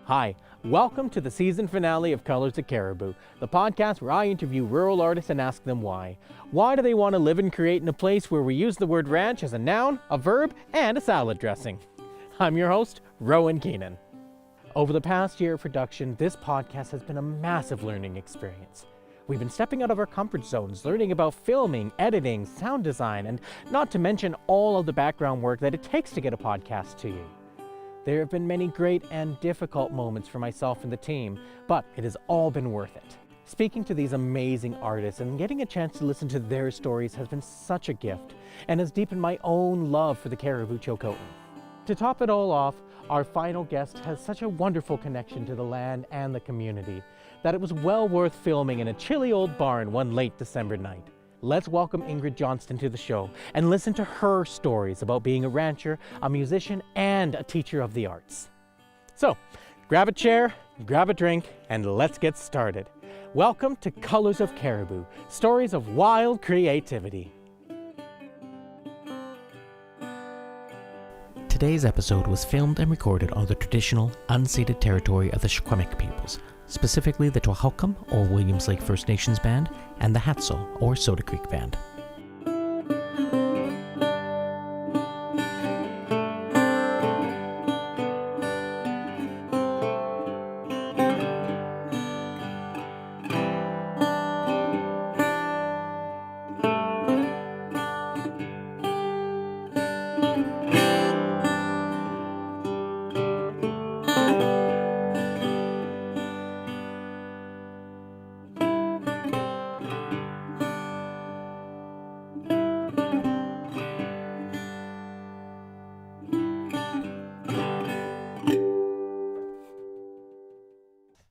Hi, welcome to the season finale of Colors of Cariboo, the podcast where I interview rural artists and ask them why. Why do they want to live and create in a place where we use the word ranch as a noun, a verb, and a salad dressing? I'm your host, Rohan Keenan. Over the past year of production, this podcast has been a massive learning experience. We've been stepping out of our comfort zones, learning about filming, editing, sound design, and not to mention all of the background work that it takes to get a podcast to you. There have been many great and difficult moments for myself and the team, but it has all been worth it. Speaking to these amazing artists and getting a chance to listen to their stories has been such a gift and has deepened my own love for the Cariboo Chilcotin. To top it all off, our final guest has such a wonderful connection to the land and the community that it was well worth filming in a chilly old barn one late December night. Let's welcome Ingrid Johnston to the show and listen to her stories about being a rancher, a musician, and a teacher of the arts. So, grab a chair, grab a drink, and let's get started. Welcome to Colors of Cariboo, stories of wild creativity. Today's episode was filmed and recorded on the traditional, unceded territory of the Secwepemc peoples, specifically the Twahalcum or Williams Lake First Nations Band and the Hatzel or Soda Creek Band.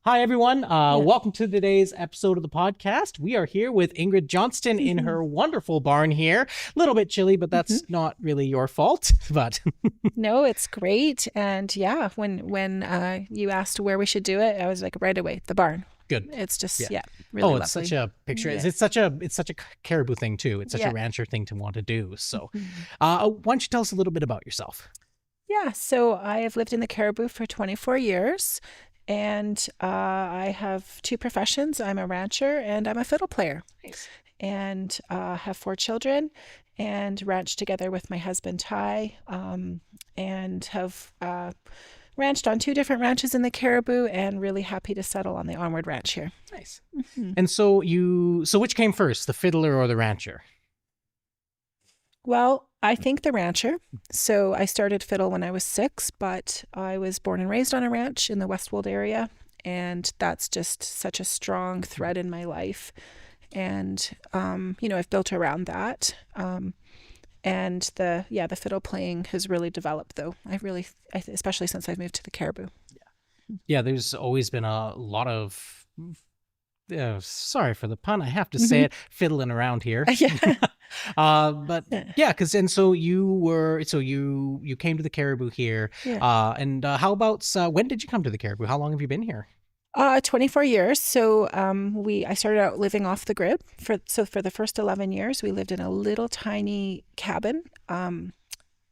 Hi, everyone. Welcome to today's episode of the podcast. We are here with Ingrid Johnston in her wonderful barn here. A little bit chilly, but that's not really your fault. But no, it's great. And yeah, when you asked where we should do it, I was like, right away, the barn. Good. It's just, really it's lovely. such a picture. Yeah. It's such a Cariboo thing, too. It's such a rancher thing to want to do. So why don't you tell us a little bit about yourself? Yeah, so I have lived in the Cariboo for 24 years. And I have two professions. I'm a rancher and I'm a fiddle player. Nice. And have 4 children and ranch together with my husband, Ty, and have ranched on 2 different ranches in the Cariboo and really happy to settle on the Onward Ranch here. Nice. And so which came first, the fiddler or the rancher? Well, I think the rancher. So I started fiddle when I was 6, but I was born and raised on a ranch in the Westwold area. And that's just such a strong thread in my life. And, I've built around that. And the fiddle playing has really developed, though. Especially since I've moved to the Cariboo. Yeah, there's always been a lot of, sorry for the pun, I have to say it, fiddling around here. So you came to the Cariboo here. And how about when did you come to the Cariboo? How long have you been here? 24 years. So I started out living off the grid. For the first 11 years, we lived in a little tiny cabin.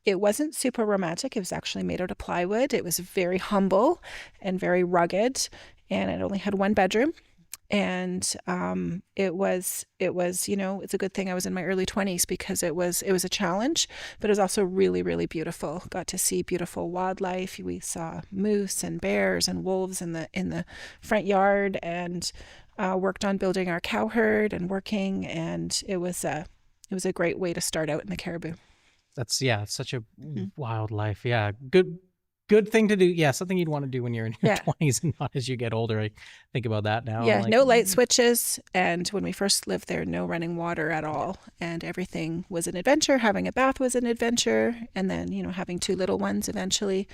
It wasn't super romantic. It was actually made out of plywood. It was very humble and very rugged, and it only had 1 bedroom. And it was it's a good thing I was in my early 20s because it was a challenge, but it was also really, really beautiful. Got to see beautiful wildlife. We saw moose and bears and wolves in the front yard, and worked on building our cow herd and working, and it was a great way to start out in the Cariboo. That's such a wild life. Yeah, good thing to do. Yeah, something you'd want to do when you're in your 20s and not as you get older. I think about that now. Yeah, no light switches. And when we first lived there, no running water at all. And everything was an adventure. Having a bath was an adventure. And then, having 2 little ones eventually,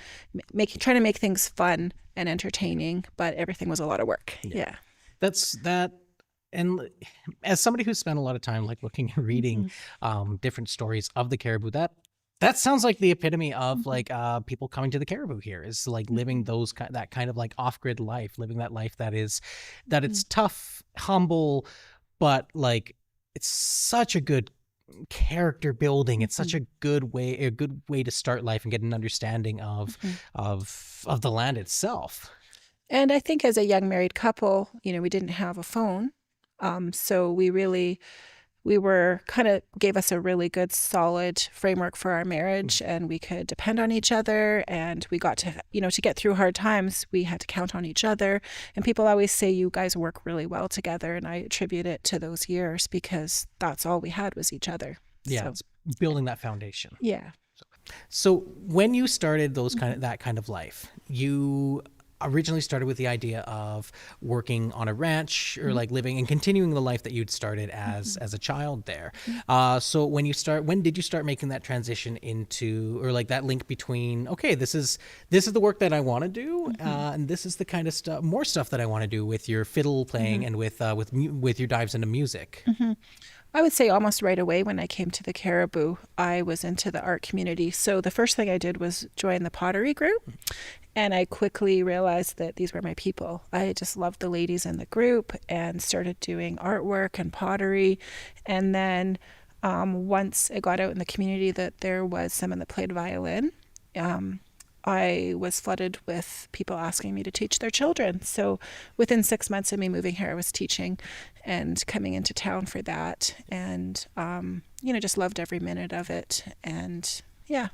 trying to make things fun and entertaining. But everything was a lot of work. Yeah. That's that. And as somebody who's spent a lot of time looking and reading different stories of the Cariboo, that sounds like the epitome of people coming to the Cariboo here is living that kind of off-grid life, living that life that it's tough, humble, but it's such a good character building. It's such a good way to start life and get an understanding of the land itself. And I think as a young married couple, we didn't have a phone. So we were kind of gave us a really good solid framework for our marriage, and we could depend on each other, and we got to, to get through hard times, we had to count on each other. And people always say you guys work really well together, and I attribute it to those years because that's all we had was each other. Yeah, So, it's building that foundation. yeah. So when you started that kind of life, you originally started with the idea of working on a ranch or like living and continuing the life that you'd started as a child there. So when did you start making that transition into, or like that link between, okay, this is the work that I want to do, and this is the kind of more stuff that I want to do with your fiddle playing and with your dives into music? I would say almost right away when I came to the Cariboo, I was into the art community. So the first thing I did was join the pottery group. And I quickly realized that these were my people. I just loved the ladies in the group and started doing artwork and pottery. And then once it got out in the community that there was someone that played violin, I was flooded with people asking me to teach their children. So within 6 months of me moving here, I was teaching and coming into town for that. And, just loved every minute of it. And yeah.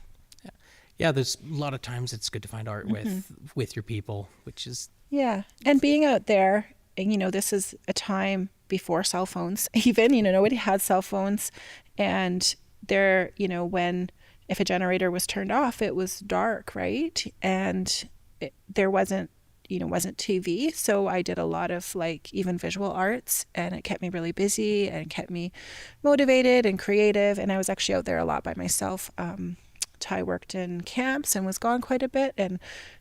Yeah, there's a lot of times it's good to find art with your people, which is... Yeah. And being out there, and, this is a time before cell phones even, nobody had cell phones. And there, if a generator was turned off, it was dark, right? And there wasn't TV. So I did a lot of even visual arts, and it kept me really busy and kept me motivated and creative. And I was actually out there a lot by myself. Ty worked in camps and was gone quite a bit. And,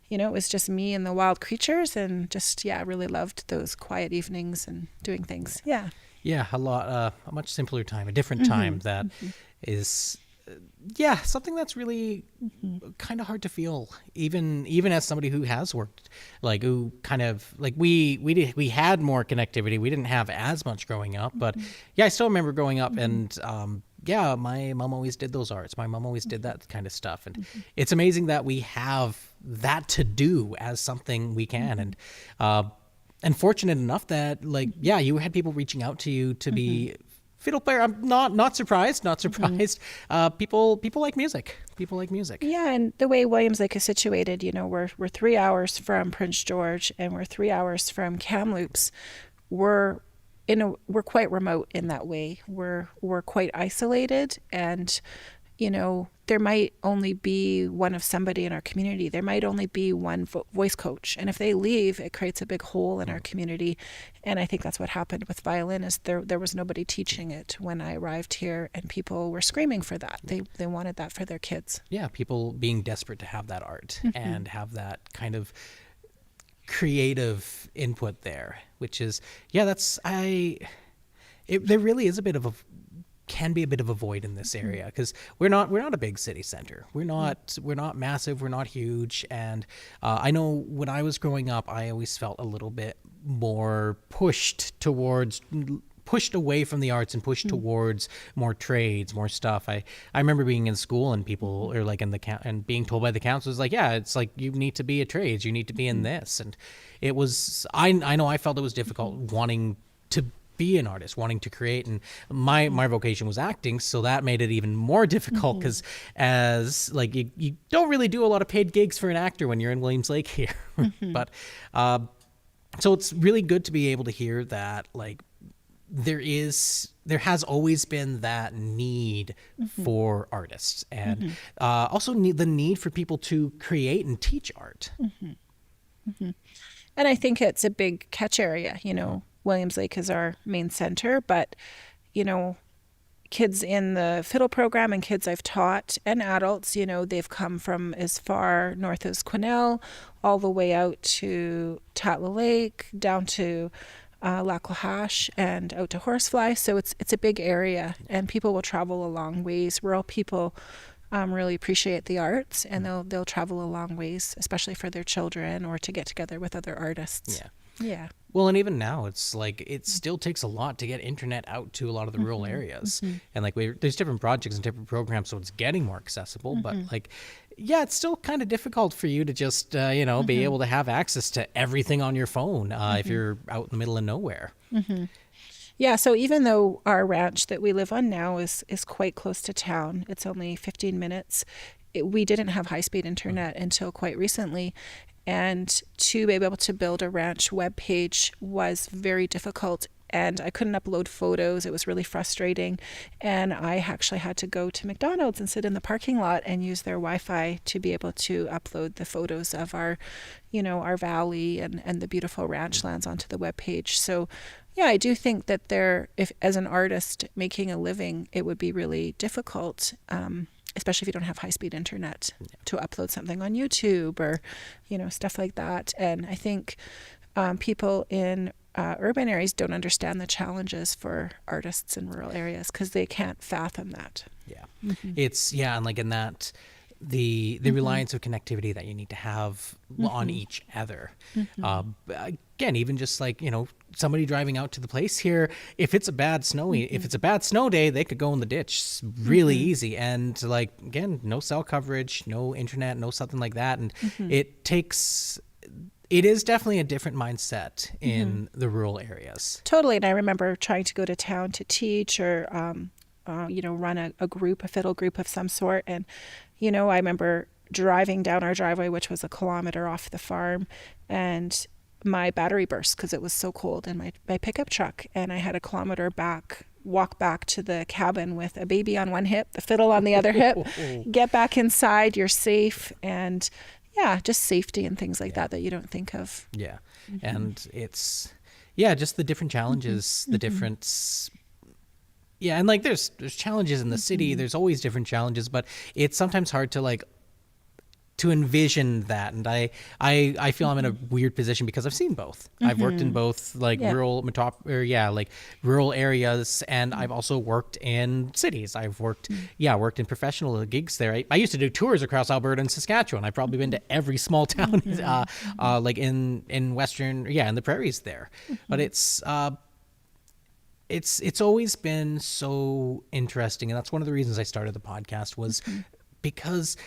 it was just me and the wild creatures, and just, really loved those quiet evenings and doing things. Yeah. Yeah, a much simpler time, a different time that is... something that's really kind of hard to feel, even as somebody who has worked, who kind of we had more connectivity. We didn't have as much growing up, but I still remember growing up and my mom always did those arts. My mom always did that kind of stuff, and it's amazing that we have that to do as something we can, and fortunate enough that you had people reaching out to you to be fiddle player. I'm not surprised. People like music. People like music. Yeah, and the way Williams Lake is situated, we're 3 hours from Prince George and we're 3 hours from Kamloops. We're quite remote in that way. We're quite isolated, and there might only be one of somebody in our community. There might only be one voice coach. And if they leave, it creates a big hole in our community. And I think that's what happened with violin, is there was nobody teaching it when I arrived here, and people were screaming for that. They wanted that for their kids. Yeah, people being desperate to have that art and have that kind of creative input there, which is, there really is can be a bit of a void in this area, because we're not a big city center. We're not massive. We're not huge. And I know when I was growing up, I always felt a little bit more pushed away from the arts and pushed towards more trades, more stuff. I remember being in school and people are and being told by the counselors, it's you need to be a trades, you need to be in this. And it was, I know I felt it was difficult wanting to be an artist, wanting to create, and my vocation was acting, so that made it even more difficult, because as you don't really do a lot of paid gigs for an actor when you're in Williams Lake here. But so it's really good to be able to hear that there has always been that need for artists, and also the need for people to create and teach art. And I think it's a big catch area, Williams Lake is our main center, but, kids in the fiddle program and kids I've taught and adults, they've come from as far north as Quesnel, all the way out to Tatla Lake, down to Laclahash, and out to Horsefly. So it's a big area, and people will travel a long ways. Rural people really appreciate the arts, and they'll travel a long ways, especially for their children or to get together with other artists. Yeah. Yeah. Well, and even now, it's like it still takes a lot to get internet out to a lot of the rural areas. And like there's different projects and different programs, so it's getting more accessible. But like, yeah, it's still kind of difficult for you to just, be able to have access to everything on your phone if you're out in the middle of nowhere. Yeah, so even though our ranch that we live on now is quite close to town, it's only 15 minutes, we didn't have high-speed internet until quite recently. And to be able to build a ranch webpage was very difficult. And I couldn't upload photos. It was really frustrating. And I actually had to go to McDonald's and sit in the parking lot and use their Wi-Fi to be able to upload the photos of our valley and the beautiful ranch lands onto the webpage. So yeah, I do think that if as an artist making a living, it would be really difficult, especially if you don't have high-speed internet to upload something on YouTube or, stuff like that. And I think people in urban areas don't understand the challenges for artists in rural areas because they can't fathom that. Yeah. It's, and like in that, the reliance of connectivity that you need to have on each other. Again, even just like, somebody driving out to the place here, if it's a bad snow day, they could go in the ditch really easy. And like, again, no cell coverage, no internet, no something like that. And it is definitely a different mindset in the rural areas. Totally. And I remember trying to go to town to teach or, run a fiddle group of some sort. And, I remember driving down our driveway, which was a kilometer off the farm, and my battery burst because it was so cold in my pickup truck. And I had a kilometer walk back to the cabin with a baby on one hip, the fiddle on the other hip, get back inside, you're safe. And yeah, just safety and things like that you don't think of. Yeah. And it's, just the different challenges, the different... Yeah, and like there's challenges in the city. There's always different challenges, but it's sometimes hard to to envision that. And I feel I'm in a weird position because I've seen both. I've worked in both rural areas, and I've also worked in cities. I've worked in professional gigs there. I used to do tours across Alberta and Saskatchewan. I've probably been to every small town like in western in the prairies there. But it's always been so interesting, and that's one of the reasons I started the podcast was because,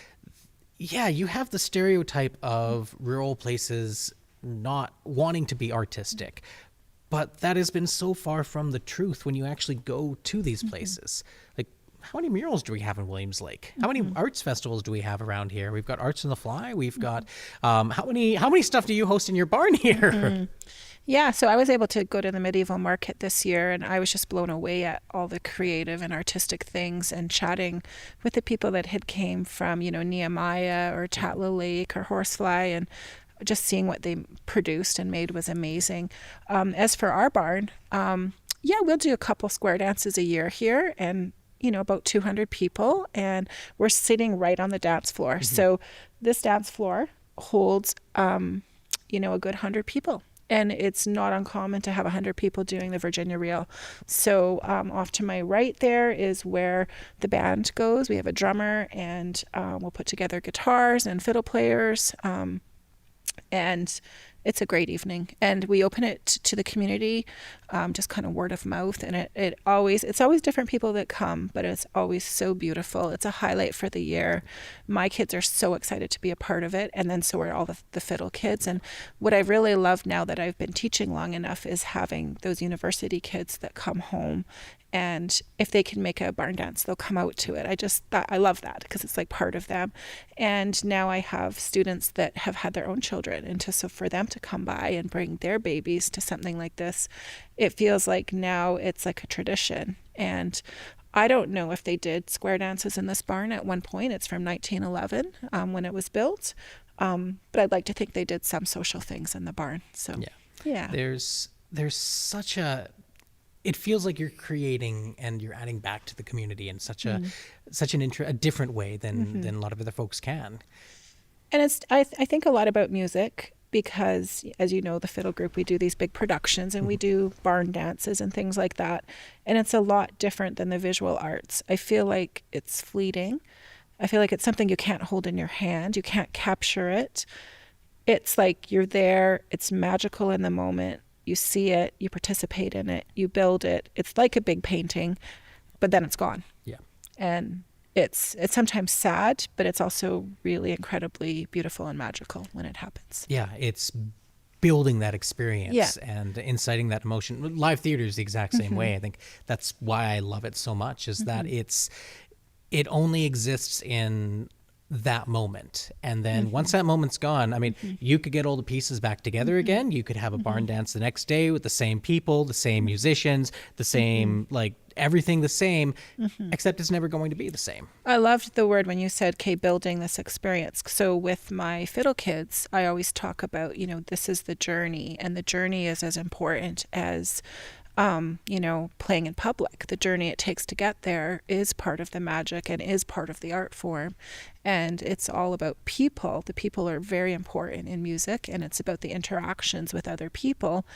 you have the stereotype of rural places not wanting to be artistic, but that has been so far from the truth when you actually go to these places. Like, how many murals do we have in Williams Lake? How many arts festivals do we have around here? We've got Arts on the Fly. We've got how many stuff do you host in your barn here? Yeah, so I was able to go to the medieval market this year, and I was just blown away at all the creative and artistic things, and chatting with the people that had came from, Nehemiah or Tatla Lake or Horsefly, and just seeing what they produced and made was amazing. As for our barn, we'll do a couple square dances a year here, and about 200 people, and we're sitting right on the dance floor. So this dance floor holds, a good 100 people. And it's not uncommon to have 100 people doing the Virginia Reel. So off to my right there is where the band goes. We have a drummer, and we'll put together guitars and fiddle players. And it's a great evening. And we open it to the community, just kind of word of mouth. And it's always different people that come, but it's always so beautiful. It's a highlight for the year. My kids are so excited to be a part of it. And then so are all the fiddle kids. And what I really love now that I've been teaching long enough is having those university kids that come home. And if they can make a barn dance, they'll come out to it. I love that because it's like part of them. And now I have students that have had their own children. And so for them to come by and bring their babies to something like this, it feels like now it's like a tradition. And I don't know if they did square dances in this barn at one point. It's from 1911 when it was built. But I'd like to think they did some social things in the barn. So yeah. There's such a... It feels like you're creating and you're adding back to the community in such a different way than a lot of other folks can. And I think a lot about music because, as you know, the fiddle group, we do these big productions and we do barn dances and things like that. And it's a lot different than the visual arts. I feel like it's fleeting. I feel like it's something you can't hold in your hand. You can't capture it. it's like you're there, it's magical in the moment. You see it, you participate in it, you build it. It's like a big painting, but then it's gone. Yeah. And it's sometimes sad, but it's also really incredibly beautiful and magical when it happens. Yeah, it's building that experience Yeah. and inciting that emotion. Live theater is the exact same way. I think that's why I love it so much, is that it only exists in that moment. And then once that moment's gone, I mean, you could get all the pieces back together again. You could have a barn dance the next day with the same people, the same musicians, the same, like everything the same, except it's never going to be the same. I loved the word when you said, "Okay, building this experience." So with my fiddle kids, I always talk about, this is the journey, and the journey is as important as playing in public. The journey it takes to get there is part of the magic and is part of the art form. And it's all about people. The people are very important in music, and it's about the interactions with other people.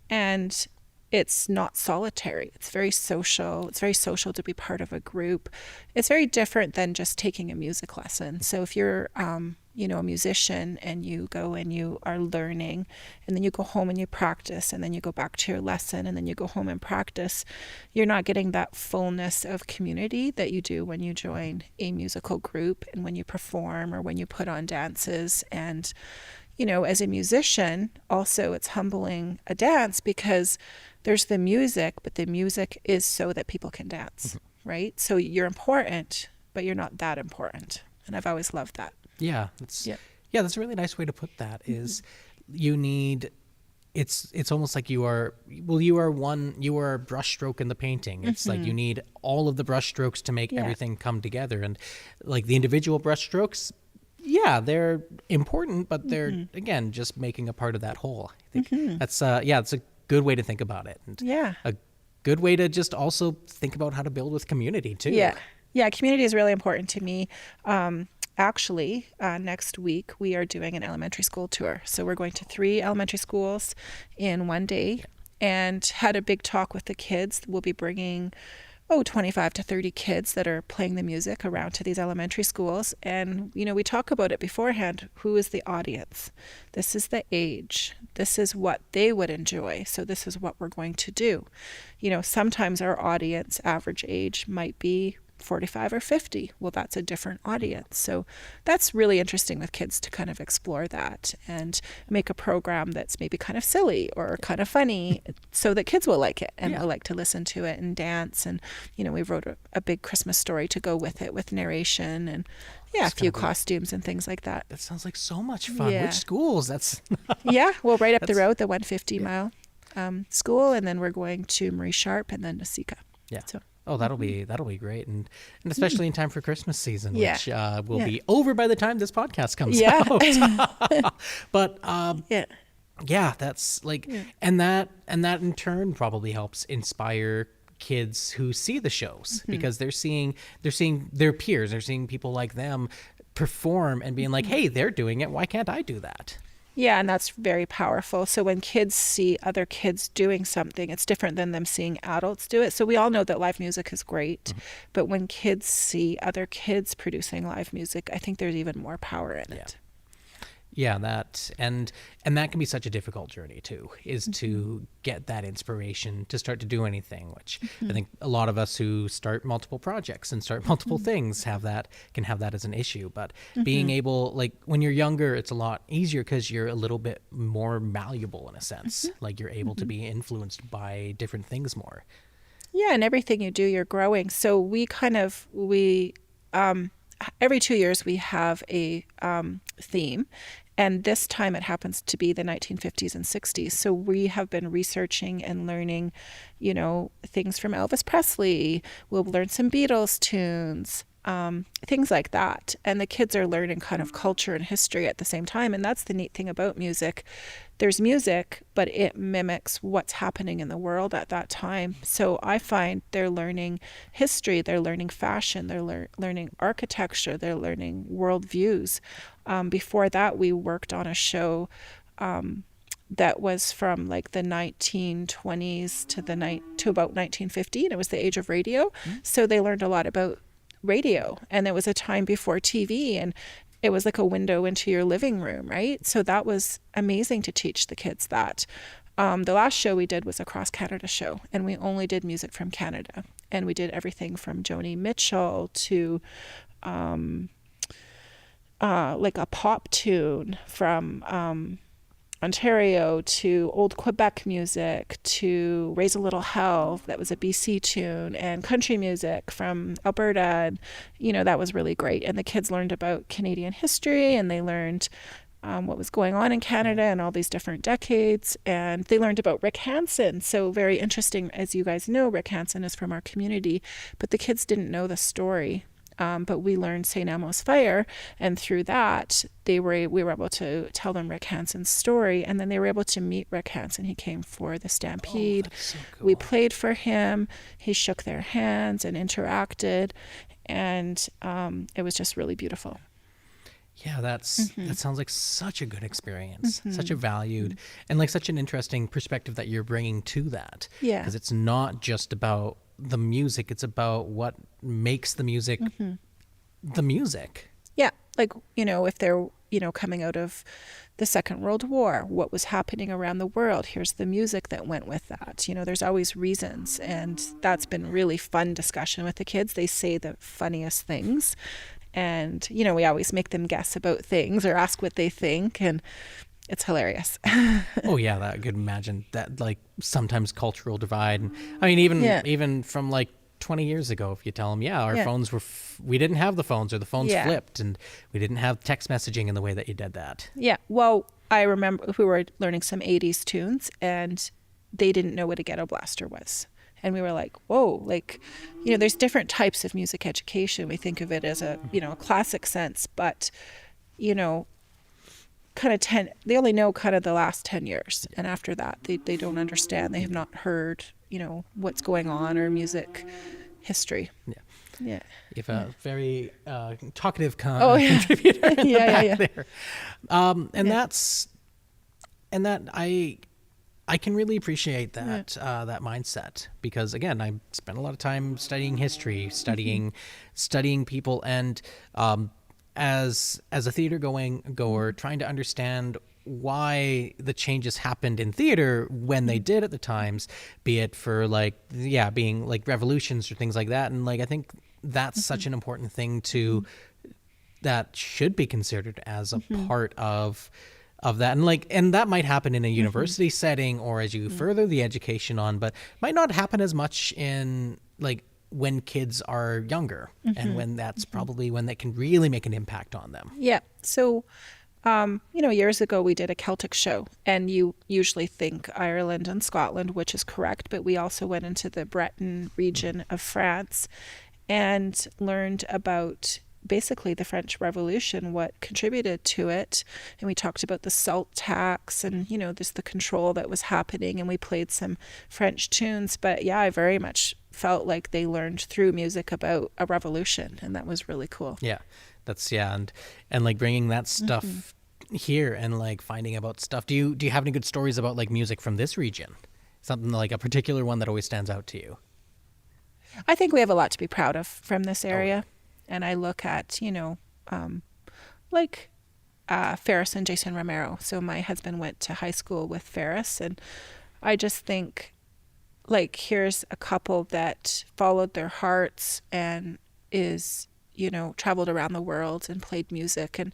And it's not solitary. It's very social. It's very social to be part of a group. It's very different than just taking a music lesson. So if you're, a musician and you go and you are learning, and then you go home and you practice, and then you go back to your lesson, and then you go home and practice, you're not getting that fullness of community that you do when you join a musical group and when you perform or when you put on dances. And, as a musician, also it's humbling a dance because there's the music, but the music is so that people can dance, right? So you're important, but you're not that important. And I've always loved that. Yeah, that's a really nice way to put that. Is you need, it's almost like you are a brushstroke in the painting. It's like you need all of the brushstrokes to make everything come together. And like the individual brushstrokes, they're important, but they're again just making a part of that whole. I think that's it's a good way to think about it. And a good way to just also think about how to build with community too. Yeah, community is really important to me. Actually, next week we are doing an elementary school tour. So we're going to 3 elementary schools in one day, and had a big talk with the kids. We'll be bringing 25 to 30 kids that are playing the music around to these elementary schools. And, we talk about it beforehand. Who is the audience? This is the age. This is what they would enjoy. So this is what we're going to do. Sometimes our audience average age might be 45 or 50. Well, that's a different audience. So that's really interesting with kids to kind of explore that and make a program that's maybe kind of silly or kind of funny so that kids will like it and will like to listen to it and dance. And, we wrote a big Christmas story to go with it, with narration and a few costumes and things like that. That sounds like so much fun. Which schools? That's well, right up the road, the 150 mile school, and then we're going to Marie Sharp and then Nasika. So that'll be great, and especially in time for Christmas season, which will be over by the time this podcast comes out. But that's like, and that in turn probably helps inspire kids who see the shows because they're seeing their peers, they're seeing people like them perform and being like, hey, they're doing it, why can't I do that? Yeah, and that's very powerful. So when kids see other kids doing something, it's different than them seeing adults do it. So we all know that live music is great, but when kids see other kids producing live music, I think there's even more power in it. Yeah, that and that can be such a difficult journey too, is to get that inspiration to start to do anything, which I think a lot of us who start multiple projects and start multiple things can have that as an issue. But being able, like when you're younger, it's a lot easier because you're a little bit more malleable in a sense. Like you're able to be influenced by different things more. Yeah, and everything you do, you're growing. So we every 2 years we have a theme, and this time it happens to be the 1950s and 60s. So we have been researching and learning, things from Elvis Presley. We'll learn some Beatles tunes, things like that. And the kids are learning kind of culture and history at the same time. And that's the neat thing about music. There's music, but it mimics what's happening in the world at that time. So I find they're learning history, they're learning fashion, they're learning architecture, they're learning worldviews. Before that, we worked on a show that was from like the 1920s to about 1950, and it was the age of radio. So they learned a lot about radio, and it was a time before TV, and it was like a window into your living room, right? So that was amazing to teach the kids that. The last show we did was a cross Canada show, and we only did music from Canada, and we did everything from Joni Mitchell to like a pop tune from Ontario to old Quebec music to Raise a Little Hell, that was a BC tune, and country music from Alberta. And, that was really great. And the kids learned about Canadian history, and they learned what was going on in Canada and all these different decades. And they learned about Rick Hansen. So very interesting. As you guys know, Rick Hansen is from our community, but the kids didn't know the story. But we learned St. Elmo's Fire, and through that, we were able to tell them Rick Hansen's story, and then they were able to meet Rick Hansen. He came for the Stampede. Oh, that's so cool. We played for him. He shook their hands and interacted, and it was just really beautiful. Yeah, that sounds like such a good experience, such a valued, and like such an interesting perspective that you're bringing to that. Yeah. Because it's not just about the music, it's about what makes the music the music. Yeah, like, if they're, coming out of the Second World War, what was happening around the world, here's the music that went with that. There's always reasons, and that's been really fun discussion with the kids. They say the funniest things, and, we always make them guess about things or ask what they think, and it's hilarious. Oh yeah, that I could imagine that, like, sometimes cultural divide. And I mean, even from like 20 years ago, if you tell them, our phones were, we didn't have the phones, or the phones flipped, and we didn't have text messaging in the way that you did that. Yeah. Well, I remember we were learning some 80s tunes, and they didn't know what a ghetto blaster was. And we were like, whoa, like, there's different types of music education. We think of it as a, a classic sense, but, they only know kind of the last 10 years. And after that, they don't understand. They have not heard, what's going on, or music history. Yeah. Yeah. You have a very talkative contributor in the back there. And that I can really appreciate that that mindset, because again, I spent a lot of time studying history, studying people, and as a theater goer, trying to understand why the changes happened in theater when they did at the times, be it for being like revolutions or things like that. And like, I think that's such an important thing that should be considered as a part of that. And that might happen in a university setting, or as you further the education on, but might not happen as much in like when kids are younger, and when that's probably when they can really make an impact on them. Yeah. So, years ago we did a Celtic show, and you usually think Ireland and Scotland, which is correct, but we also went into the Breton region of France and learned about basically the French Revolution, what contributed to it. And we talked about the salt tax and, just the control that was happening. And we played some French tunes. But yeah, I very much felt like they learned through music about a revolution. And that was really cool. Yeah, and like bringing that stuff here and like finding about stuff. Do you have any good stories about like music from this region? Something like a particular one that always stands out to you? I think we have a lot to be proud of from this area. Oh. And I look at, Ferris and Jason Romero. So my husband went to high school with Ferris, and I just think, like, here's a couple that followed their hearts and is, traveled around the world and played music. And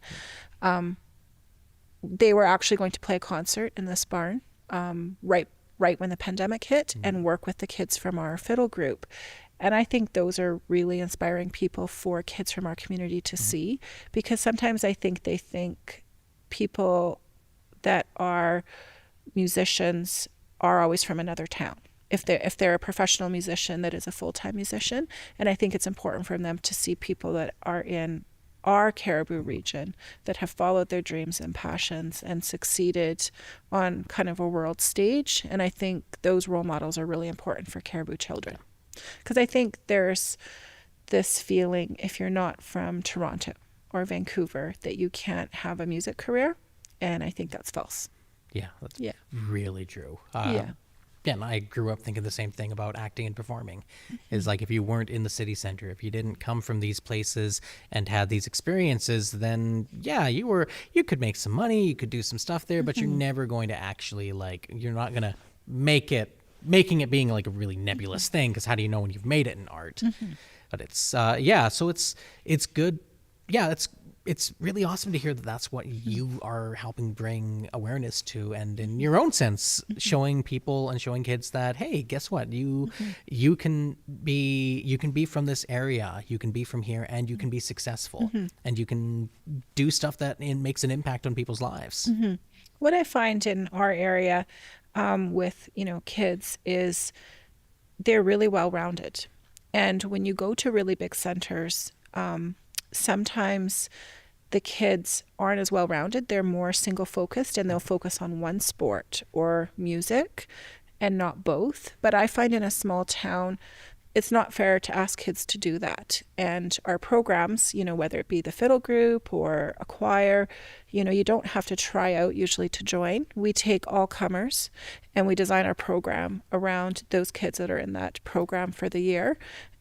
they were actually going to play a concert in this barn right when the pandemic hit, and work with the kids from our fiddle group. And I think those are really inspiring people for kids from our community to see, because sometimes I think they think people that are musicians are always from another town. If they're a professional musician that is a full-time musician. And I think it's important for them to see people that are in our Cariboo region that have followed their dreams and passions and succeeded on kind of a world stage. And I think those role models are really important for Cariboo children. Because I think there's this feeling, if you're not from Toronto or Vancouver, that you can't have a music career. And I think that's false. Yeah, that's really true. and I grew up thinking the same thing about acting and performing. Is like if you weren't in the city center, if you didn't come from these places and had these experiences, then yeah, you could make some money, you could do some stuff there, but you're never going to actually like, you're not going to making it being like a really nebulous thing, because how do you know when you've made it in art? But it's so it's good. Yeah, it's really awesome to hear that that's what you are helping bring awareness to, and in your own sense, showing people and showing kids that, hey, guess what? You can be from this area, you can be from here, and you can be successful, and you can do stuff that makes an impact on people's lives. What I find in our area with kids is they're really well-rounded, and when you go to really big centers, sometimes the kids aren't as well-rounded. They're more single-focused, and they'll focus on one sport or music and not both. But I find in a small town, it's not fair to ask kids to do that. And our programs, whether it be the fiddle group or a choir, you don't have to try out usually to join. We take all comers, and we design our program around those kids that are in that program for the year.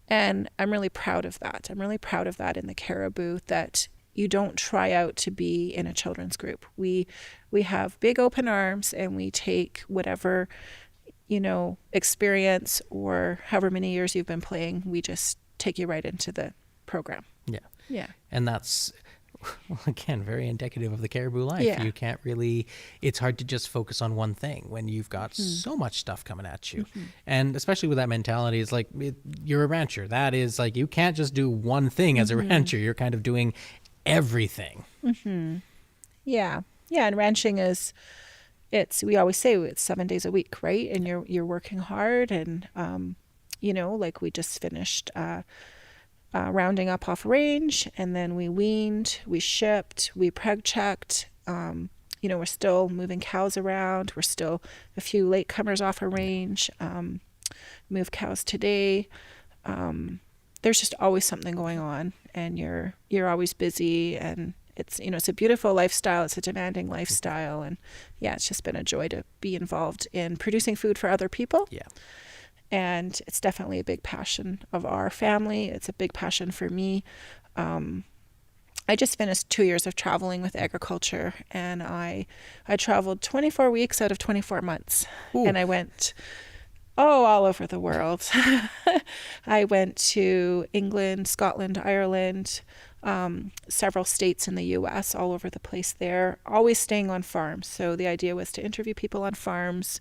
And I'm really proud of that. I'm really proud of that in the Cariboo, that you don't try out to be in a children's group. We have big open arms, and we take whatever, experience or however many years you've been playing, we just take you right into the program. Yeah. And that's, well, again, very indicative of the Cariboo life. Yeah. You can't really, it's hard to just focus on one thing when you've got so much stuff coming at you. And especially with that mentality, it's like, you're a rancher. That is like, you can't just do one thing as a rancher. You're kind of doing everything. Yeah. And ranching is, we always say it's 7 days a week, right? And you're working hard, and, like we just finished, rounding up off range, and then we weaned, we shipped, we preg checked, we're still moving cows around. We're still a few latecomers off a range, move cows today. There's just always something going on, and you're always busy, and it's a beautiful lifestyle. It's a demanding lifestyle. And yeah, it's just been a joy to be involved in producing food for other people. Yeah. And it's definitely a big passion of our family. It's a big passion for me. I just finished 2 years of traveling with agriculture, and I traveled 24 weeks out of 24 months. Ooh. And I went all over the world. I went to England, Scotland, Ireland, several states in the US, all over the place there, always staying on farms. So the idea was to interview people on farms,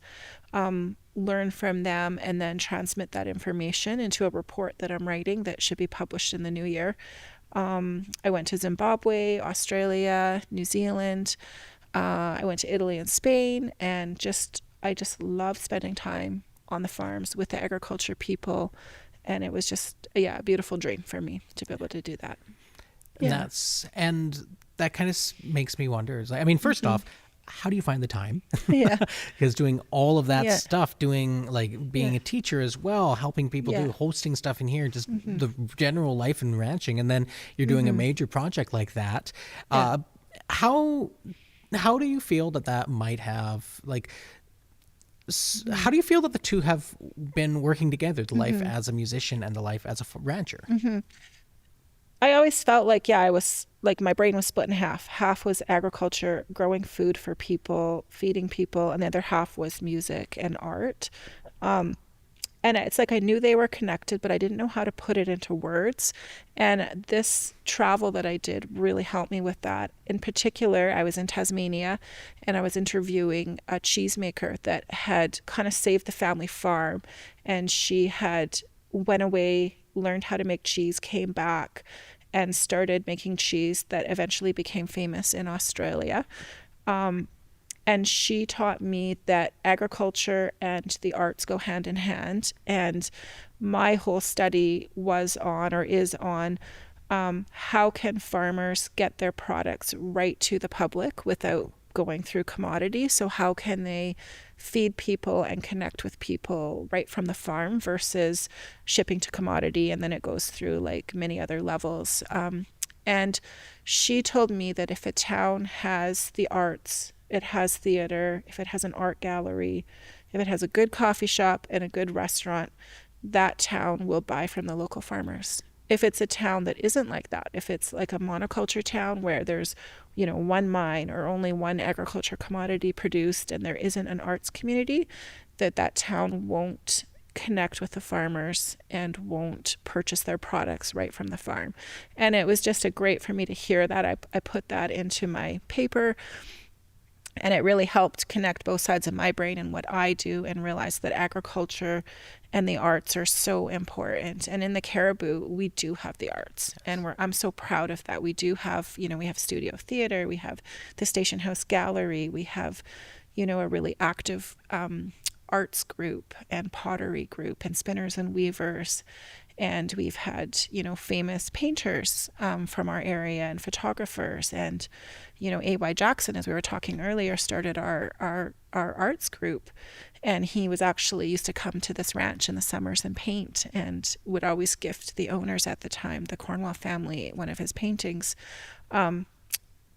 learn from them, and then transmit that information into a report that I'm writing that should be published in the new year. I went to Zimbabwe, Australia, New Zealand. I went to Italy and Spain, and I just love spending time on the farms with the agriculture people. And it was just, a beautiful dream for me to be able to do that. Yeah. And that kind of makes me wonder, first off, how do you find the time? Yeah. Because doing all of that stuff, doing like being a teacher as well, helping people do hosting stuff in here, just the general life and ranching, and then you're doing a major project like that. How do you feel that might have how do you feel that the two have been working together, the life as a musician and the life as a rancher? I always felt like, I was like, my brain was split in half. Half was agriculture, growing food for people, feeding people, and the other half was music and art. And it's like I knew they were connected, but I didn't know how to put it into words. And this travel that I did really helped me with that. In particular, I was in Tasmania, and I was interviewing a cheesemaker that had kind of saved the family farm. And she had went away, learned how to make cheese, came back, and started making cheese that eventually became famous in Australia. And she taught me that agriculture and the arts go hand in hand. And my whole study was on, or is on, how can farmers get their products right to the public without going through commodities? So how can they feed people and connect with people right from the farm versus shipping to commodity, and then it goes through like many other levels. And she told me that if a town has the arts, it has theater, if it has an art gallery, if it has a good coffee shop and a good restaurant, that town will buy from the local farmers. If it's a town that isn't like that, if it's like a monoculture town where there's, one mine or only one agriculture commodity produced and there isn't an arts community, that town won't connect with the farmers and won't purchase their products right from the farm. And it was just great for me to hear that. I put that into my paper, and it really helped connect both sides of my brain and what I do, and realize that agriculture and the arts are so important. And in the Cariboo, we do have the arts, and I'm so proud of that. We do have, we have studio theater, we have the Station House Gallery, we have, a really active arts group and pottery group and spinners and weavers. And we've had, famous painters from our area and photographers. And, A.Y. Jackson, as we were talking earlier, started our arts group. And he was actually used to come to this ranch in the summers and paint, and would always gift the owners at the time, the Cornwall family, one of his paintings.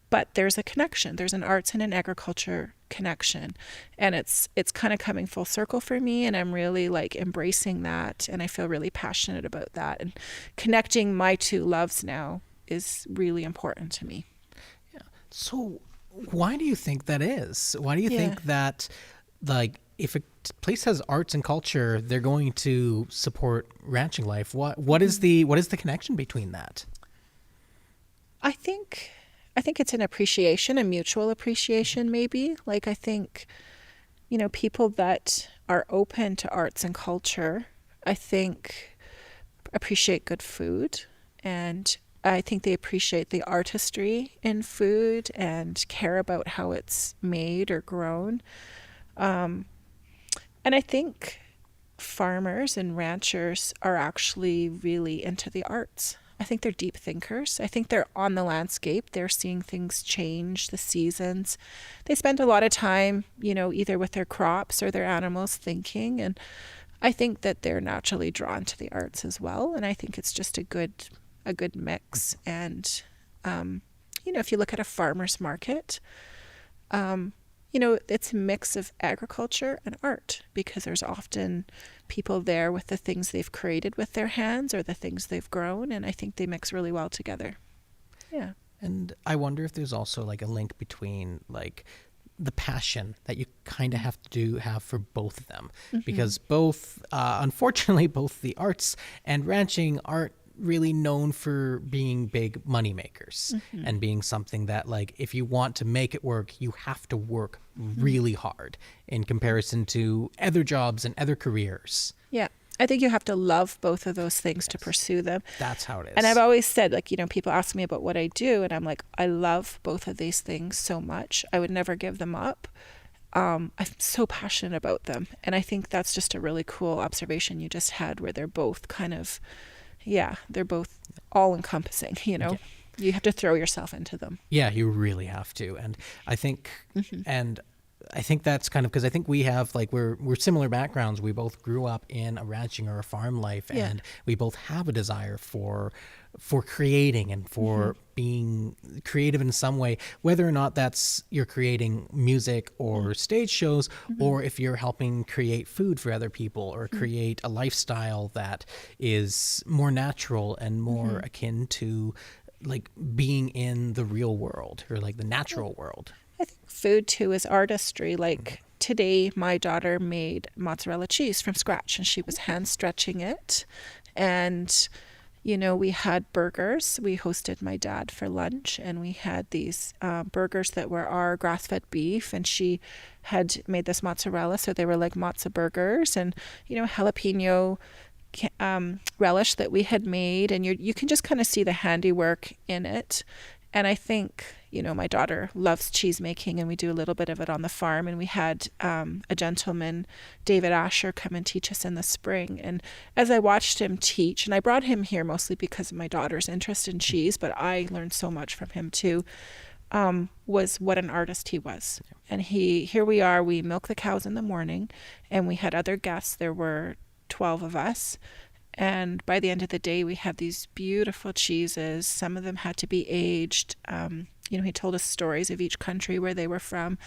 But there's a connection. There's an arts and an agriculture connection. And it's kind of coming full circle for me. And I'm really embracing that. And I feel really passionate about that. And connecting my two loves now is really important to me. Yeah. So why do you think that is? Why do you think that, if a place has arts and culture, they're going to support ranching life? What is the connection between that? I think it's an appreciation, a mutual appreciation, maybe. I think, people that are open to arts and culture, I think, appreciate good food. And I think they appreciate the artistry in food and care about how it's made or grown. And I think farmers and ranchers are actually really into the arts. I think they're deep thinkers. I think they're on the landscape. They're seeing things change, the seasons. They spend a lot of time, either with their crops or their animals thinking. And I think that they're naturally drawn to the arts as well. And I think it's just a good mix. And, if you look at a farmer's market, it's a mix of agriculture and art, because there's often people there with the things they've created with their hands or the things they've grown. And I think they mix really well together. Yeah. And I wonder if there's also a link between the passion that you kind of have for both of them, because both, unfortunately, both the arts and ranching aren't really known for being big money makers and being something that if you want to make it work, you have to work really hard in comparison to other jobs and other careers. Yeah. I think you have to love both of those things to pursue them. That's how it is. And I've always said, people ask me about what I do, and I'm like, I love both of these things so much. I would never give them up. I'm so passionate about them. And I think that's just a really cool observation you just had, where they're both kind of, they're both all encompassing, You have to throw yourself into them. Yeah, you really have to. And I think, I think that's kind of because I think we have we're similar backgrounds. We both grew up in a ranching or a farm life, and we both have a desire for creating and for being creative in some way, whether or not that's you're creating music or stage shows, or if you're helping create food for other people or create a lifestyle that is more natural and more akin to being in the real world or the natural world. I think food too is artistry. Today, my daughter made mozzarella cheese from scratch, and she was hand stretching it. And, we had burgers. We hosted my dad for lunch, and we had these burgers that were our grass-fed beef, and she had made this mozzarella, so they were like mozza burgers, and, jalapeno relish that we had made, and you can just kind of see the handiwork in it. And I think, my daughter loves cheese making, and we do a little bit of it on the farm. And we had a gentleman, David Asher, come and teach us in the spring. And as I watched him teach, and I brought him here mostly because of my daughter's interest in cheese, but I learned so much from him too, was what an artist he was. And here we are, we milk the cows in the morning, and we had other guests. There were 12 of us. And by the end of the day, we had these beautiful cheeses. Some of them had to be aged. he told us stories of each country where they were from,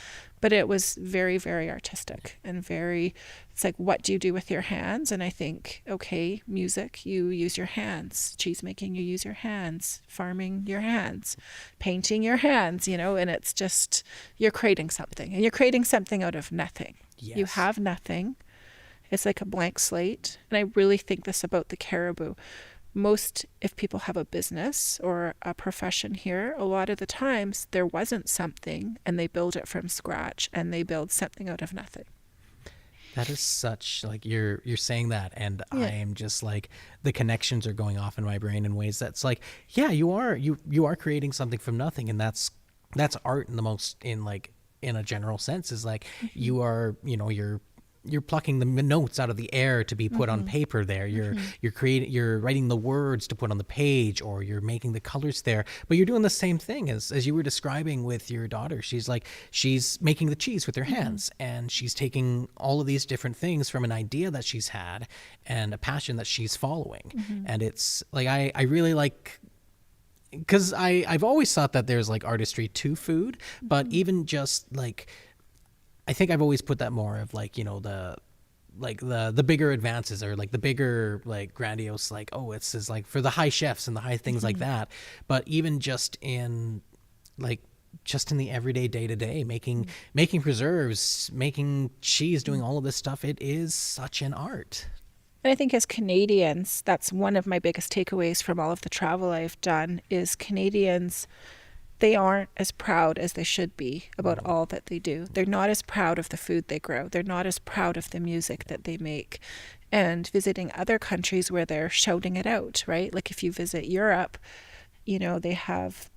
but it was very, very artistic and very, it's like, what do you do with your hands? And I think, okay, music, you use your hands, cheese making, you use your hands, farming, your hands, painting, your hands, and it's just, you're creating something, and you're creating something out of nothing. Yes. You have nothing. It's like a blank slate. And I really think this about the Cariboo. If people have a business or a profession here, a lot of the times there wasn't something and they build it from scratch, and they build something out of nothing. That is such, like, you're saying that, and I am just like, the connections are going off in my brain in ways that's like, yeah, you are creating something from nothing, and that's art in the most, in a general sense, is like, you are, you're plucking the notes out of the air to be put on paper there. You're writing the words to put on the page, or you're making the colors there. But you're doing the same thing as you were describing with your daughter. She's making the cheese with her hands, and she's taking all of these different things from an idea that she's had and a passion that she's following. And it's like, I really like, because I've always thought that there's like artistry to food, but even just like, I think I've always put that more of like, the bigger advances, or like the bigger, like, grandiose, like, oh, it's is like for the high chefs and the high things like that. But even just in the everyday, day-to-day, making preserves, making cheese, doing all of this stuff, it is such an art. And I think as Canadians, that's one of my biggest takeaways from all of the travel I've done, is Canadians, they aren't as proud as they should be about all that they do. They're not as proud of the food they grow. They're not as proud of the music that they make. And visiting other countries where they're shouting it out, right? Like if you visit Europe, they have,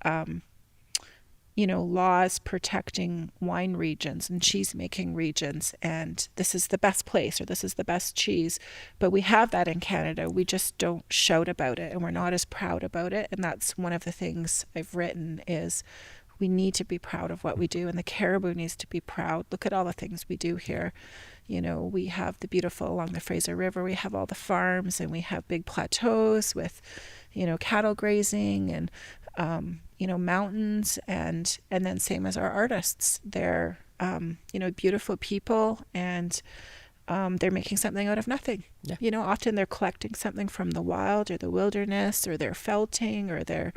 laws protecting wine regions and cheese making regions, and this is the best place, or this is the best cheese. But we have that in Canada. We just don't shout about it, and we're not as proud about it. And that's one of the things I've written, is we need to be proud of what we do, and the Cariboo needs to be proud. Look at all the things we do here. We have the beautiful along the Fraser River, we have all the farms, and we have big plateaus with, cattle grazing, and mountains, and then same as our artists. They're, beautiful people, and they're making something out of nothing. Yeah. Often they're collecting something from the wild or the wilderness, or they're felting, or they're,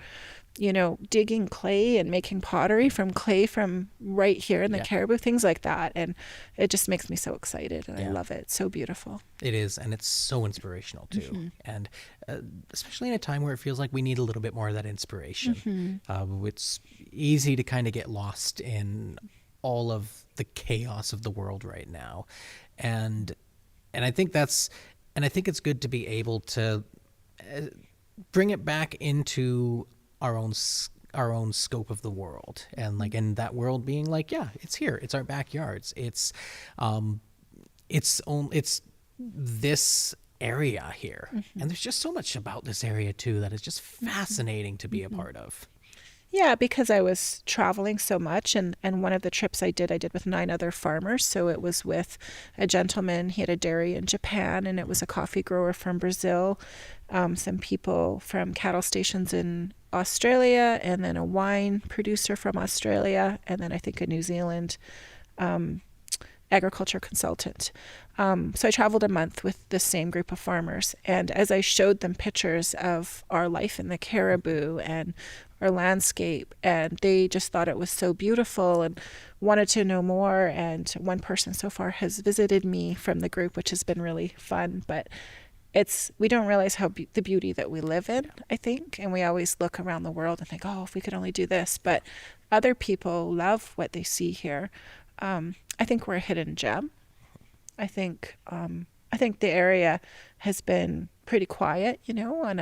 digging clay and making pottery from clay from right here in the Cariboo, things like that. And it just makes me so excited, and I love it. It's so beautiful. It is, and it's so inspirational too. And especially in a time where it feels like we need a little bit more of that inspiration. It's easy to kind of get lost in all of the chaos of the world right now. And I think it's good to be able to bring it back into our own scope of the world, and like, in that world being like, it's here, it's our backyards, it's this area here, and there's just so much about this area too that is just fascinating to be a part of. Yeah, because I was traveling so much, and one of the trips I did with 9 other farmers. So it was with a gentleman, he had a dairy in Japan, and it was a coffee grower from Brazil, some people from cattle stations in Australia, and then a wine producer from Australia, and then I think a New Zealand agriculture consultant. So I traveled a month with the same group of farmers, and as I showed them pictures of our life in the Cariboo and our landscape, and they just thought it was so beautiful and wanted to know more. And one person so far has visited me from the group, which has been really fun. But we don't realize how the beauty that we live in, I think, and we always look around the world and think, oh, if we could only do this. But other people love what they see here. I think we're a hidden gem. I think the area has been pretty quiet, on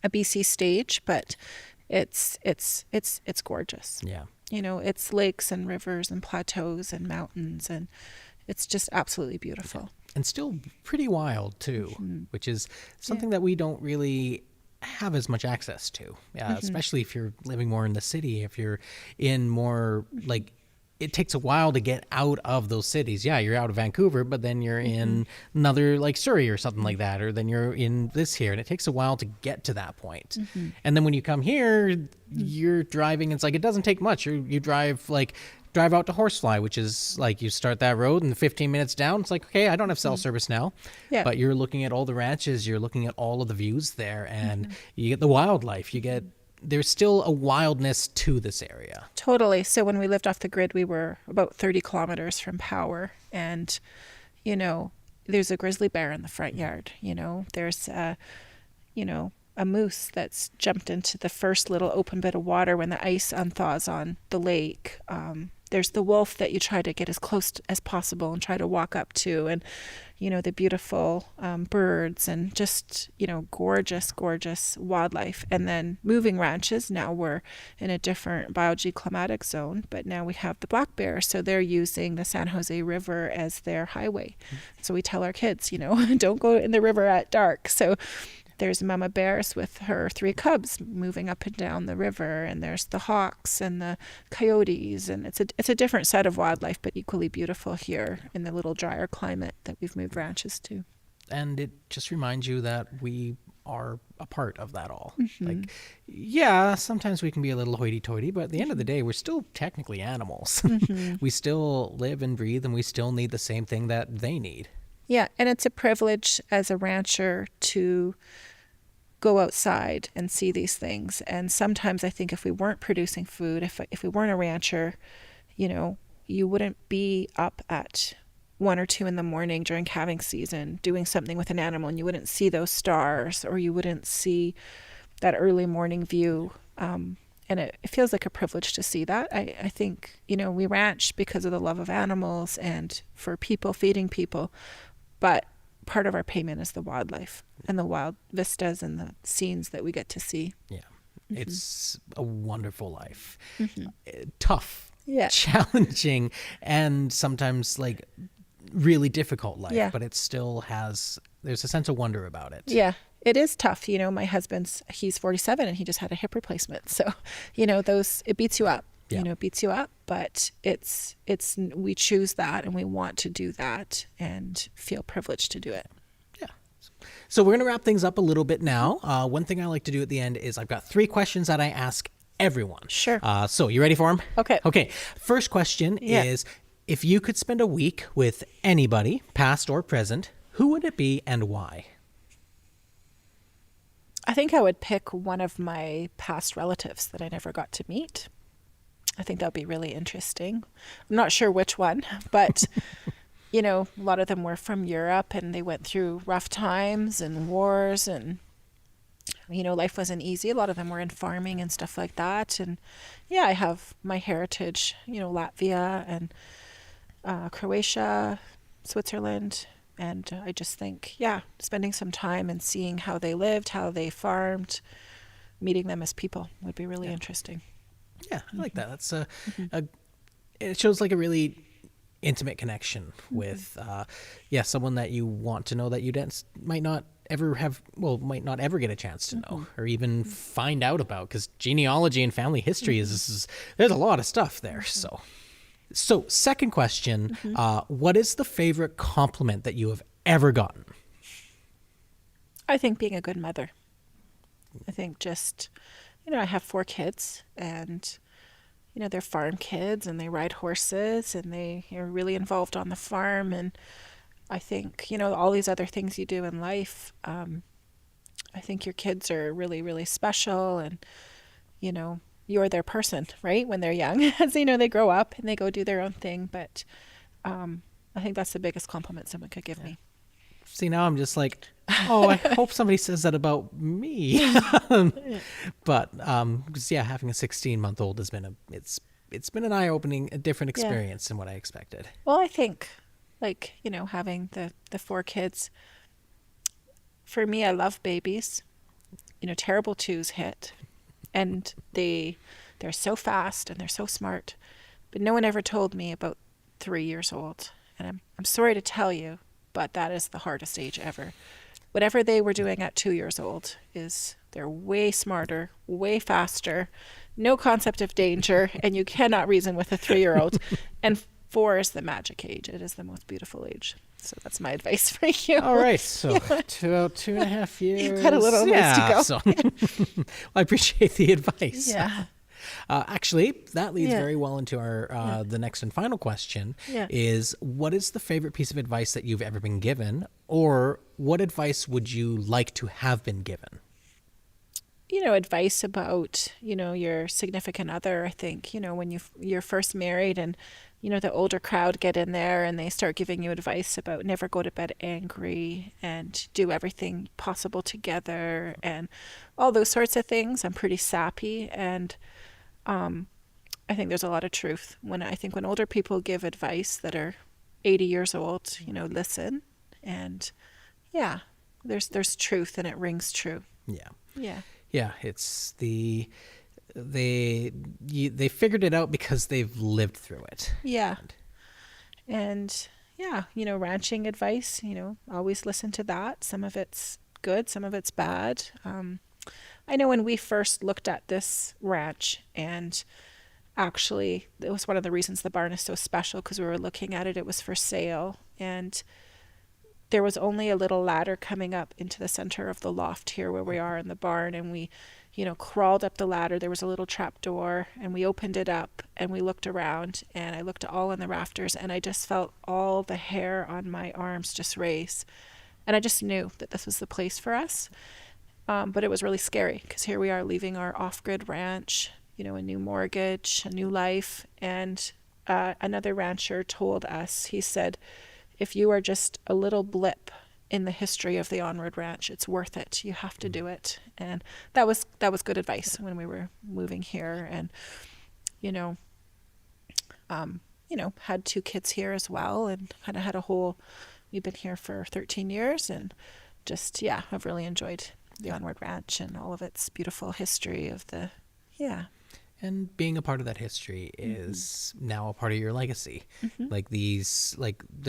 a BC stage, but it's gorgeous. Yeah. It's lakes and rivers and plateaus and mountains, and it's just absolutely beautiful. And still pretty wild too, which is something that we don't really have as much access to, especially if you're living more in the city, if you're in more like it takes a while to get out of those cities. Yeah, you're out of Vancouver, but then you're in another like Surrey or something like that, or then you're in this here, and it takes a while to get to that point. And then when you come here, you're driving. It's like it doesn't take much. You drive out to Horsefly, which is like you start that road and 15 minutes down, it's like, okay, I don't have cell service now. Yeah. But you're looking at all the ranches, you're looking at all of the views there, and you get the wildlife. There's still a wildness to this area. Totally. So when we lived off the grid, we were about 30 kilometers from power. And, there's a grizzly bear in the front yard. There's a moose that's jumped into the first little open bit of water when the ice unthaws on the lake. There's the wolf that you try to get as close as possible and try to walk up to, and the beautiful birds, and just gorgeous wildlife. And then moving ranches, now we're in a different biogeoclimatic zone, but now we have the black bear, so they're using the San Jose River as their highway. So we tell our kids, don't go in the river at dark. So there's mama bears with her 3 cubs moving up and down the river, and there's the hawks and the coyotes, and it's a different set of wildlife, but equally beautiful here in the little drier climate that we've moved ranches to. And it just reminds you that we are a part of that all. Like, yeah, sometimes we can be a little hoity-toity, but at the end of the day, we're still technically animals. We still live and breathe, and we still need the same thing that they need. Yeah, and it's a privilege as a rancher to go outside and see these things. And sometimes I think if we weren't producing food, if we weren't a rancher, you wouldn't be up at 1 or 2 in the morning during calving season doing something with an animal, and you wouldn't see those stars, or you wouldn't see that early morning view. And it feels like a privilege to see that. I think, we ranch because of the love of animals and for people, feeding people. But part of our payment is the wildlife and the wild vistas and the scenes that we get to see. Yeah. It's a wonderful life. Tough, challenging, and sometimes like really difficult life, but it still there's a sense of wonder about it. Yeah. It is tough. My he's 47 and he just had a hip replacement. So, it beats you up. It beats you up, but we choose that, and we want to do that and feel privileged to do it. Yeah. So we're going to wrap things up a little bit now. One thing I like to do at the end is I've got 3 questions that I ask everyone. Sure. So you ready for them? Okay. Okay. First question is, if you could spend a week with anybody, past or present, who would it be and why? I think I would pick one of my past relatives that I never got to meet. I think that would be really interesting. I'm not sure which one, but, a lot of them were from Europe, and they went through rough times and wars, and, life wasn't easy. A lot of them were in farming and stuff like that. And I have my heritage, Latvia and Croatia, Switzerland. And I just think, spending some time and seeing how they lived, how they farmed, meeting them as people would be really interesting. Yeah, I like that. That's it shows like a really intimate connection with, someone that you want to know that you might not ever get a chance to know or even find out about, because genealogy and family history is there's a lot of stuff there. So second question, what is the favorite compliment that you have ever gotten? I think being a good mother. I think just, I have 4 kids, and, they're farm kids, and they ride horses, and they are really involved on the farm. And I think, all these other things you do in life, I think your kids are really, really special, and, you're their person, right? When they're young, as they grow up and they go do their own thing. But I think that's the biggest compliment someone could give me. See, now I'm just like, I hope somebody says that about me. But having a 16-month-old has been it's been an eye-opening, a different experience than what I expected. Well, I think having the 4 kids, for me, I love babies. Terrible twos hit, and they're so fast and they're so smart, but no one ever told me about 3 years old. And I'm sorry to tell you, but that is the hardest age ever. whatever they were doing at 2 years old is they're way smarter, way faster, no concept of danger, and you cannot reason with a 3-year-old. And 4 is the magic age. It is the most beautiful age. So that's my advice for you. All right. So about 2.5 years. You've got a little ways to go. So I appreciate the advice. Yeah. Actually, that leads Yeah. very well into our the next and final question Yeah. is, what is the favorite piece of advice that you've ever been given, or what advice would you like to have been given? Advice about, your significant other. I think, when you're first married and, the older crowd get in there and they start giving you advice about never go to bed angry and do everything possible together and all those sorts of things. I'm pretty sappy, and I think there's a lot of truth when older people give advice that are 80 years old, listen, and yeah, there's truth and it rings true. Yeah. Yeah. Yeah, it's they figured it out because they've lived through it. Yeah. And yeah, ranching advice, always listen to that. Some of it's good, some of it's bad. I know when we first looked at this ranch, and actually it was one of the reasons the barn is so special, because we were looking at it, it was for sale, and there was only a little ladder coming up into the center of the loft here where we are in the barn, and we crawled up the ladder. There was a little trap door, and we opened it up and we looked around, and I looked all in the rafters, and I just felt all the hair on my arms just raise, and I just knew that this was the place for us. But it was really scary, because here we are leaving our off-grid ranch, a new mortgage, a new life. And another rancher told us, he said, if you are just a little blip in the history of the Onward Ranch, it's worth it. You have to do it. And that was good advice when we were moving here, and had 2 kids here as well, and kind of had we've been here for 13 years, and just I've really enjoyed the Onward Ranch and all of its beautiful history of the And being a part of that history is now a part of your legacy. Like the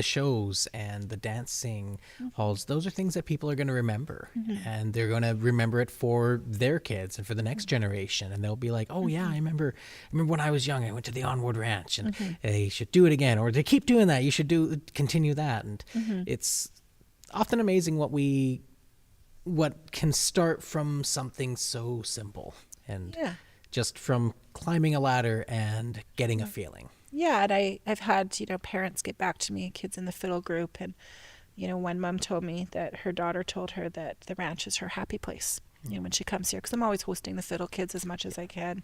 shows and the dancing halls, those are things that people are going to remember, and they're going to remember it for their kids and for the next generation. And they'll be like, oh yeah, I remember when I was young, I went to the Onward Ranch, and they should do it again, or they keep doing that. You should continue that. And it's often amazing what can start from something so simple, and just from climbing a ladder and getting a feeling. Yeah, and I've had, parents get back to me, kids in the fiddle group, and, one mom told me that her daughter told her that the ranch is her happy place, when she comes here, because I'm always hosting the fiddle kids as much as I can.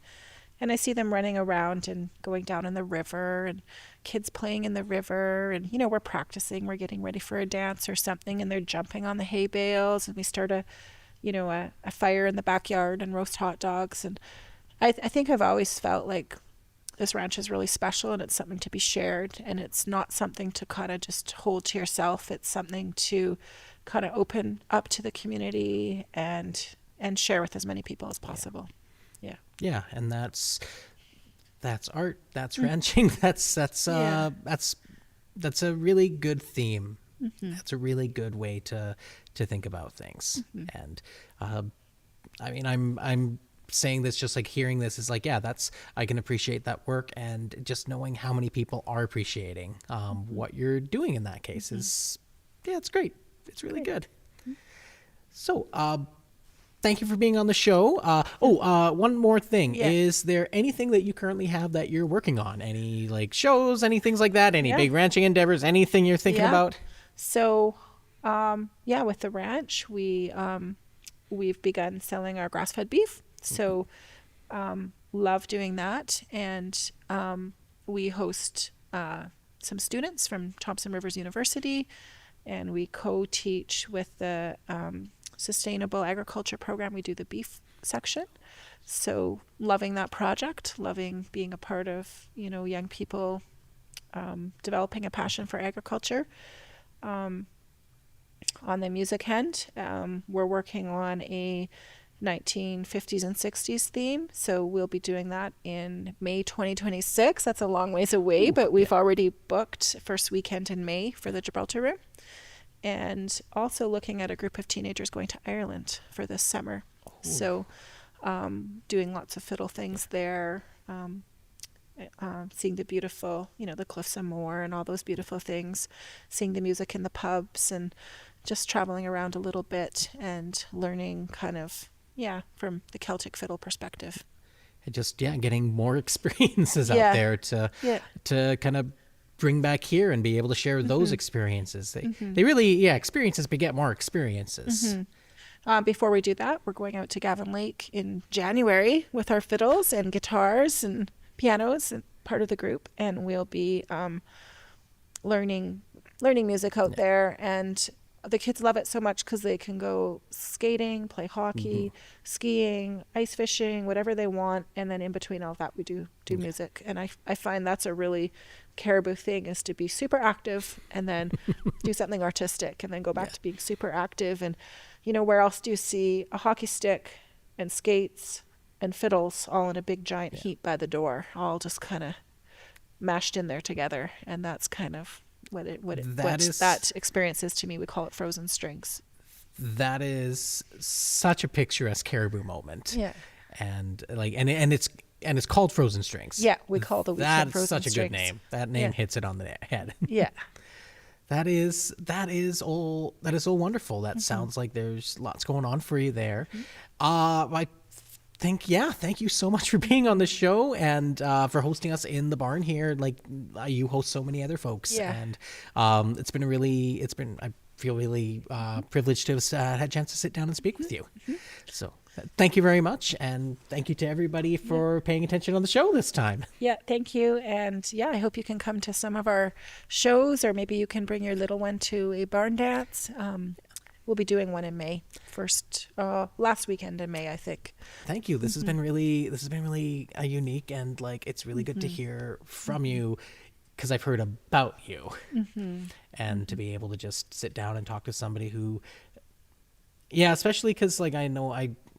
And I see them running around and going down in the river, and kids playing in the river, and, we're practicing, we're getting ready for a dance or something, and they're jumping on the hay bales, and we start a fire in the backyard and roast hot dogs. And I think I've always felt like this ranch is really special, and it's something to be shared, and it's not something to kind of just hold to yourself. It's something to kind of open up to the community and share with as many people as possible. Yeah, and that's art, that's ranching, that's a really good theme. That's a really good way to think about things. And I'm saying this, just like hearing this is like, I can appreciate that work, and just knowing how many people are appreciating what you're doing in that case is, it's great. It's really good. So, thank you for being on the show. One more thing. Yeah. Is there anything that you currently have that you're working on? Any shows, any things like that? Any big ranching endeavors? Anything you're thinking about? So, with the ranch, we've begun selling our grass-fed beef. So, love doing that. And we host some students from Thompson Rivers University, and we co-teach with the Sustainable Agriculture Program. We do the beef section. So loving that project, loving being a part of, young people developing a passion for agriculture. On the music end, we're working on a 1950s and 60s theme. So we'll be doing that in May 2026. That's a long ways away, but we've already booked first weekend in May for the Gibraltar Room. and also looking at a group of teenagers going to Ireland for this summer. Oh. So doing lots of fiddle things there, seeing the beautiful, the Cliffs of Moher and all those beautiful things, seeing the music in the pubs, and just traveling around a little bit and learning kind of, from the Celtic fiddle perspective. And just, getting more experiences out there to kind of bring back here and be able to share those experiences. They really, experiences beget more experiences. Before we do that, we're going out to Gavin Lake in January with our fiddles and guitars and pianos and part of the group, and we'll be learning music out there. And the kids love it so much because they can go skating, play hockey, skiing, ice fishing, whatever they want, and then in between all of that we do music. And I find that's a really Cariboo thing, is to be super active and then do something artistic and then go back to being super active. And where else do you see a hockey stick and skates and fiddles all in a big giant heap by the door, all just kind of mashed in there together? And that's kind of what that experience is to me. We call it frozen strings. That is such a picturesque Cariboo moment. Yeah. And it's called Frozen Strings. Yeah, we call the weekend Frozen Strings. That's such a Strings. good name. That name hits it on the head. Yeah. That is all wonderful. That sounds like there's lots going on for you there. I think, thank you so much for being on the show and for hosting us in the barn here. Like you host so many other folks. Yeah. And I feel really privileged to have had a chance to sit down and speak with you. So thank you very much. And thank you to everybody for paying attention on the show this time. Yeah, thank you. And I hope you can come to some of our shows, or maybe you can bring your little one to a barn dance. We'll be doing one in May, last weekend in May, I think. Thank you. This has been really unique, and it's really good to hear from you, because I've heard about you, and to be able to just sit down and talk to somebody who, especially because I know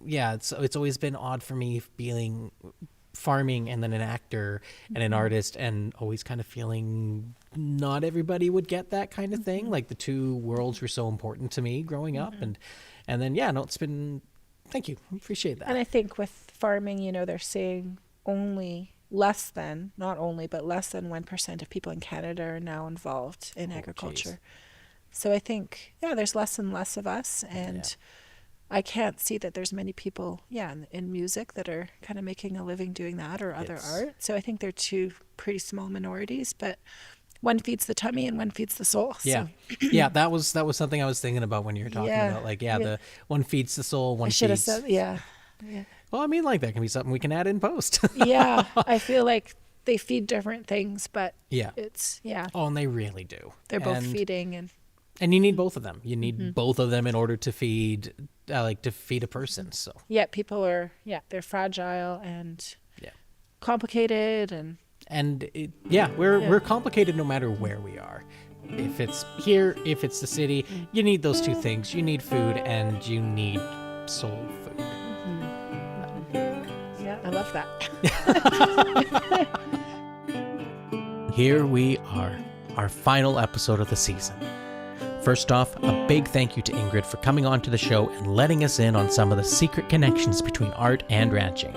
it's always been odd for me being farming and then an actor and an artist, and always kind of feeling not everybody would get that kind of thing. Like the two worlds were so important to me growing up, and then it's been, thank you, appreciate that. And I think with farming, they're saying less than 1% of people in Canada are now involved in agriculture. Geez. So I think there's less and less of us, and I can't see that there's many people in music that are kind of making a living doing that, or other art. So I think they're two pretty small minorities, but one feeds the tummy and one feeds the soul. So. That was something I was thinking about when you were talking about the one feeds the soul, one feeds. I should have said Well, I mean, that can be something we can add in post. I feel like they feed different things, but it's Oh, and they really do. They're both feeding, and you need both of them. You need both of them in order to feed a person. So people are they're fragile and complicated, and we're complicated no matter where we are. If it's here, if it's the city, you need those two things. You need food and you need soul food. I love that. Here we are, our final episode of the season. First off, a big thank you to Ingrid for coming on to the show and letting us in on some of the secret connections between art and ranching.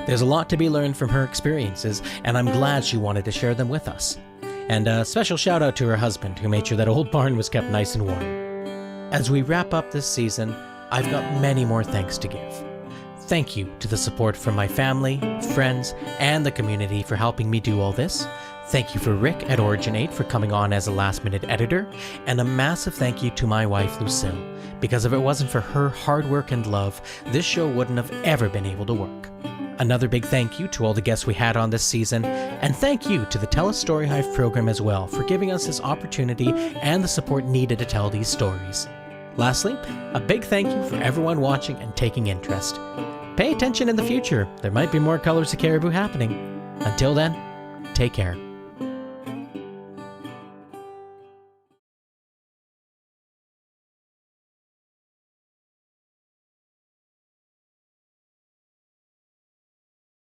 There's a lot to be learned from her experiences, and I'm glad she wanted to share them with us. And a special shout out to her husband, who made sure that old barn was kept nice and warm. As we wrap up this season, I've got many more thanks to give. Thank you to the support from my family, friends, and the community for helping me do all this. Thank you for Rick at Originate for coming on as a last-minute editor, and a massive thank you to my wife, Lucille, because if it wasn't for her hard work and love, this show wouldn't have ever been able to work. Another big thank you to all the guests we had on this season, and thank you to the TELUS STORYHIVE program as well for giving us this opportunity and the support needed to tell these stories. Lastly, a big thank you for everyone watching and taking interest. Pay attention in the future. There might be more Colors of Cariboo happening. Until then, take care.